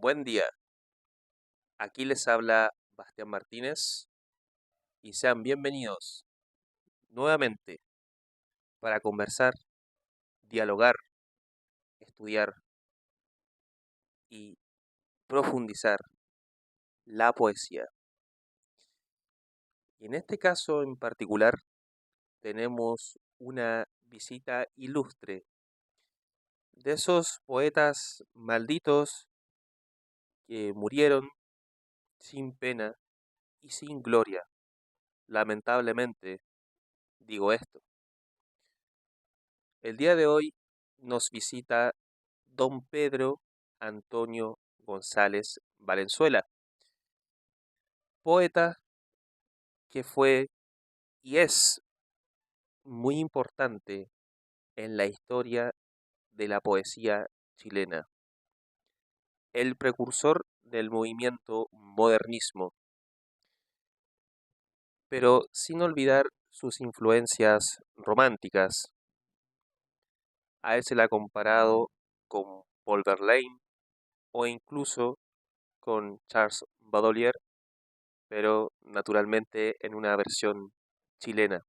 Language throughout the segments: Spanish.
Buen día, aquí les habla Bastián Martínez y sean bienvenidos nuevamente para conversar, dialogar, estudiar y profundizar la poesía. Y en este caso en particular tenemos una visita ilustre de esos poetas malditos que murieron sin pena y sin gloria. Lamentablemente digo esto. El día de hoy nos visita don Pedro Antonio González Valenzuela, poeta que fue y es muy importante en la historia de la poesía chilena, el precursor del movimiento modernismo, pero sin olvidar sus influencias románticas. A él se le ha comparado con Paul Verlaine o incluso con Charles Baudelaire, pero naturalmente en una versión chilena.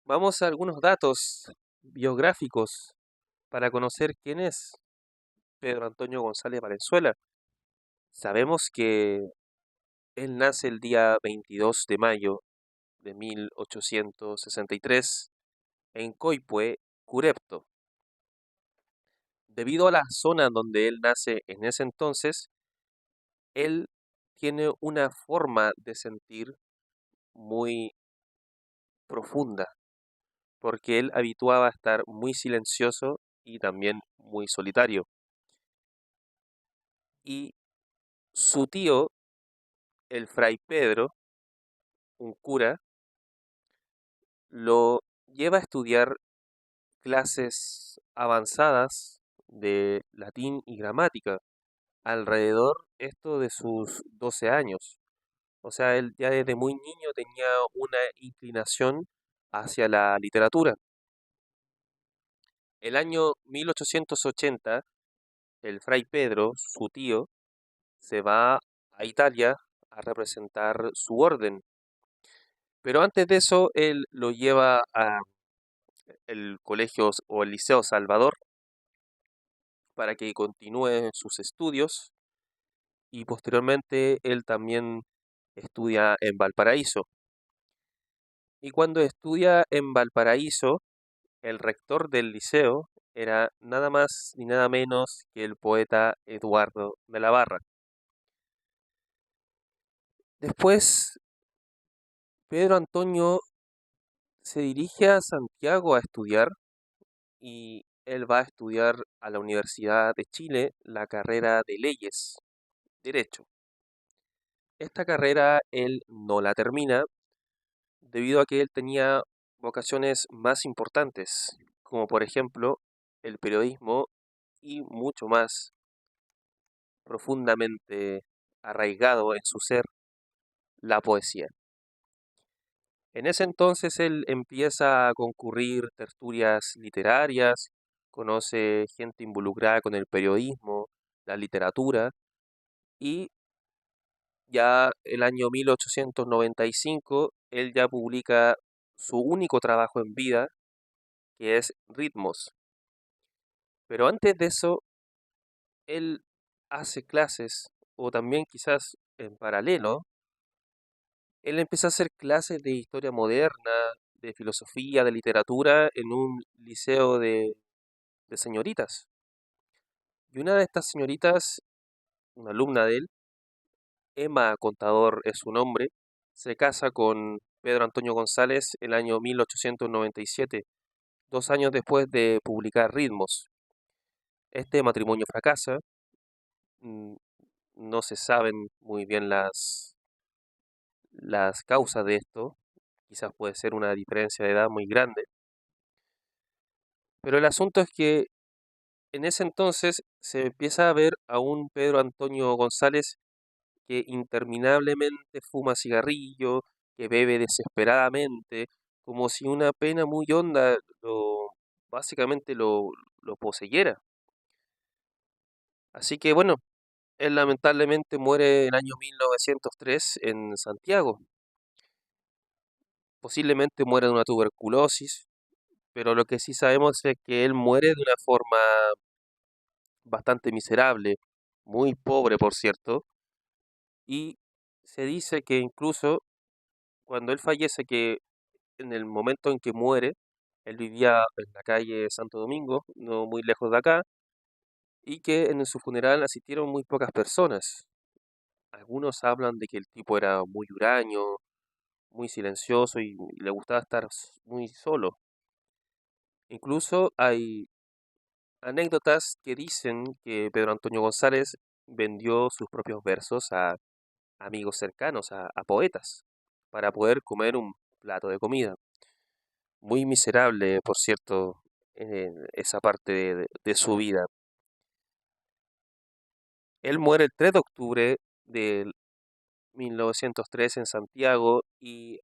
Vamos a algunos datos biográficos para conocer quién es Pedro Antonio González Valenzuela. Sabemos que él nace el día 22 de mayo de 1863 en Coipue, Curepto. Debido a la zona donde él nace en ese entonces, él tiene una forma de sentir muy profunda, porque él habituaba a estar muy silencioso y también muy solitario. Y su tío, el fray Pedro, un cura, lo lleva a estudiar clases avanzadas de latín y gramática, alrededor esto de sus 12 años. O sea, él ya desde muy niño tenía una inclinación hacia la literatura. El año 1880, el fray Pedro, su tío, se va a Italia a representar su orden. Pero antes de eso, él lo lleva a el colegio o el Liceo Salvador para que continúe sus estudios y posteriormente él también estudia en Valparaíso. Y cuando estudia en Valparaíso, el rector del liceo era nada más ni nada menos que el poeta Eduardo de la Barra. Después, Pedro Antonio se dirige a Santiago a estudiar y él va a estudiar a la Universidad de Chile la carrera de leyes, derecho. Esta carrera él no la termina debido a que él tenía vocaciones más importantes, como por ejemplo el periodismo y mucho más profundamente arraigado en su ser, la poesía. En ese entonces él empieza a concurrir tertulias literarias, conoce gente involucrada con el periodismo, la literatura, y ya el año 1895 él ya publica su único trabajo en vida, que es Ritmos. Pero antes de eso, él hace clases, o también quizás en paralelo, él empieza a hacer clases de historia moderna, de filosofía, de literatura en un liceo de señoritas. Y una de estas señoritas, una alumna de él, Emma Contador es su nombre, se casa con Pedro Antonio González el año 1897, 2 años después de publicar Ritmos. Este matrimonio fracasa, mm, no se saben muy bien las causas de esto, quizás puede ser una diferencia de edad muy grande, pero el asunto es que en ese entonces se empieza a ver a un Pedro Antonio González que interminablemente fuma cigarrillo, que bebe desesperadamente, como si una pena muy honda básicamente lo poseyera. Así que bueno, él lamentablemente muere en el año 1903 en Santiago. Posiblemente muere de una tuberculosis, pero lo que sí sabemos es que él muere de una forma bastante miserable, muy pobre por cierto, y se dice que incluso cuando él fallece, que en el momento en que muere, él vivía en la calle Santo Domingo, no muy lejos de acá, y que en su funeral asistieron muy pocas personas. Algunos hablan de que el tipo era muy huraño, muy silencioso y le gustaba estar muy solo. Incluso hay anécdotas que dicen que Pedro Antonio González vendió sus propios versos a amigos cercanos, a poetas, para poder comer un plato de comida. Muy miserable, por cierto, esa parte de su vida. Él muere el 3 de octubre de 1903 en Santiago y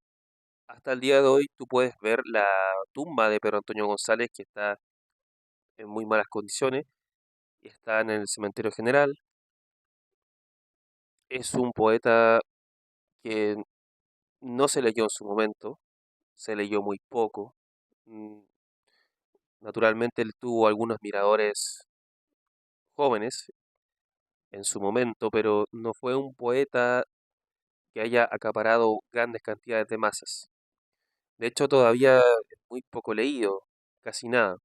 hasta el día de hoy tú puedes ver la tumba de Pedro Antonio González, que está en muy malas condiciones, y está en el cementerio general. Es un poeta que no se leyó en su momento, se leyó muy poco. Mm, Naturalmente él tuvo algunos admiradores jóvenes en su momento, pero no fue un poeta que haya acaparado grandes cantidades de masas. De hecho, todavía es muy poco leído, casi nada.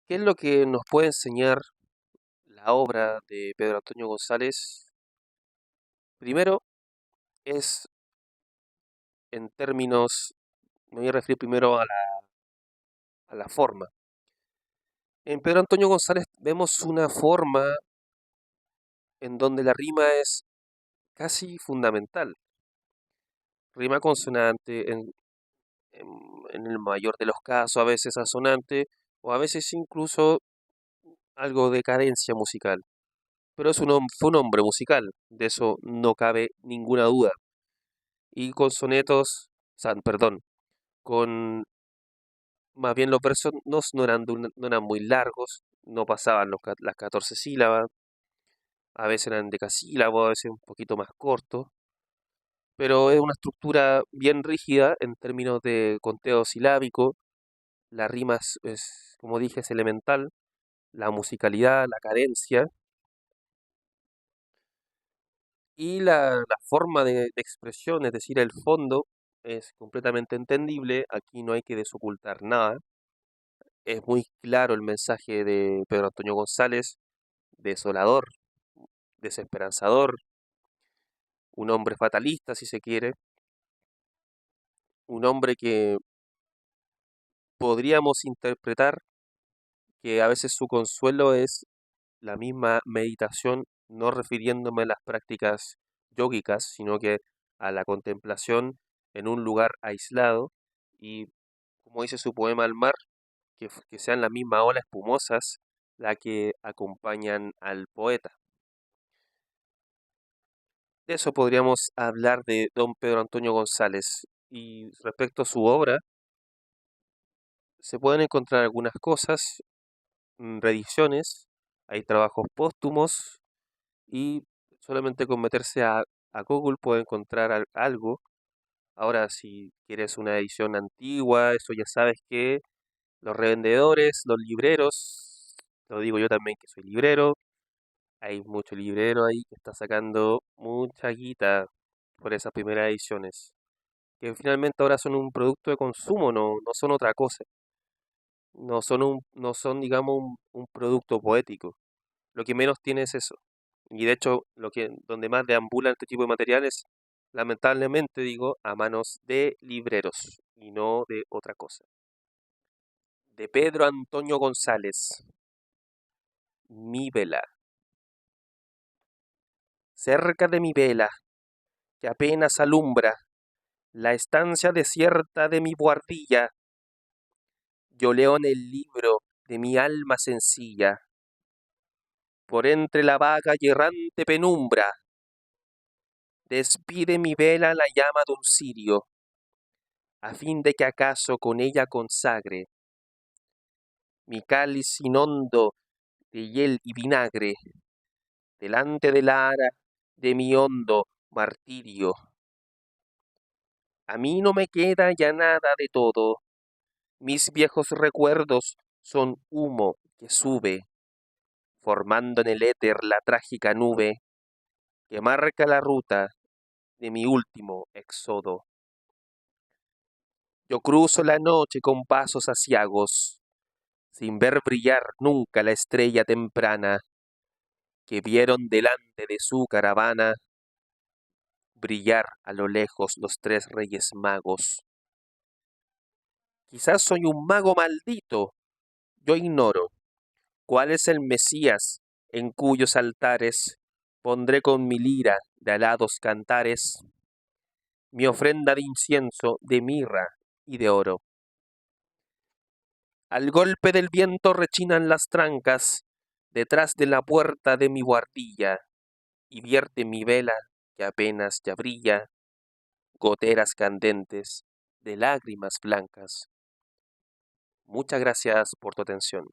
¿Qué es lo que nos puede enseñar la obra de Pedro Antonio González? Primero es en términos, me voy a referir primero a la forma. En Pedro Antonio González vemos una forma en donde la rima es casi fundamental. Rima consonante, en, en el mayor de los casos, a veces asonante, o a veces incluso algo de cadencia musical. Pero fue un hombre musical, de eso no cabe ninguna duda. Y con sonetos, perdón, con más bien los versos no eran, no eran muy largos, no pasaban las 14 sílabas, a veces eran decasílabos, a veces un poquito más cortos, pero es una estructura bien rígida en términos de conteo silábico. La rima como dije, es elemental, la musicalidad, la cadencia y la forma de expresión, es decir, el fondo, es completamente entendible. Aquí no hay que desocultar nada. Es muy claro el mensaje de Pedro Antonio González, desolador, desesperanzador, un hombre fatalista, si se quiere, un hombre que podríamos interpretar que a veces su consuelo es la misma meditación, no refiriéndome a las prácticas yógicas, sino que a la contemplación en un lugar aislado y, como dice su poema al mar, que sean las mismas olas espumosas las que acompañan al poeta. De eso podríamos hablar de don Pedro Antonio González. Y respecto a su obra, se pueden encontrar algunas cosas, reediciones, hay trabajos póstumos y solamente con meterse a Google puede encontrar algo. Ahora, si quieres una edición antigua, eso ya sabes que los revendedores, los libreros, lo digo yo también que soy librero, hay mucho librero ahí que está sacando mucha guita por esas primeras ediciones, que finalmente ahora son un producto de consumo, no son otra cosa, no son digamos un producto poético. Lo que menos tiene es eso. Y de hecho, donde más deambulan este tipo de materiales, lamentablemente digo, a manos de libreros y no de otra cosa. De Pedro Antonio González, mi vela. Cerca de mi vela, que apenas alumbra la estancia desierta de mi buhardilla, yo leo en el libro de mi alma sencilla, por entre la vaga y errante penumbra, despide mi vela la llama de un cirio, a fin de que acaso con ella consagre mi cáliz sin hondo de hiel y vinagre, delante del ara de mi hondo martirio. A mí no me queda ya nada de todo, mis viejos recuerdos son humo que sube, formando en el éter la trágica nube que marca la ruta de mi último éxodo. Yo cruzo la noche con pasos aciagos, sin ver brillar nunca la estrella temprana que vieron delante de su caravana brillar a lo lejos los tres reyes magos. Quizás soy un mago maldito, yo ignoro cuál es el Mesías en cuyos altares pondré con mi lira de alados cantares mi ofrenda de incienso, de mirra y de oro. Al golpe del viento rechinan las trancas detrás de la puerta de mi guardilla y vierte mi vela que apenas ya brilla goteras candentes de lágrimas blancas. Muchas gracias por tu atención.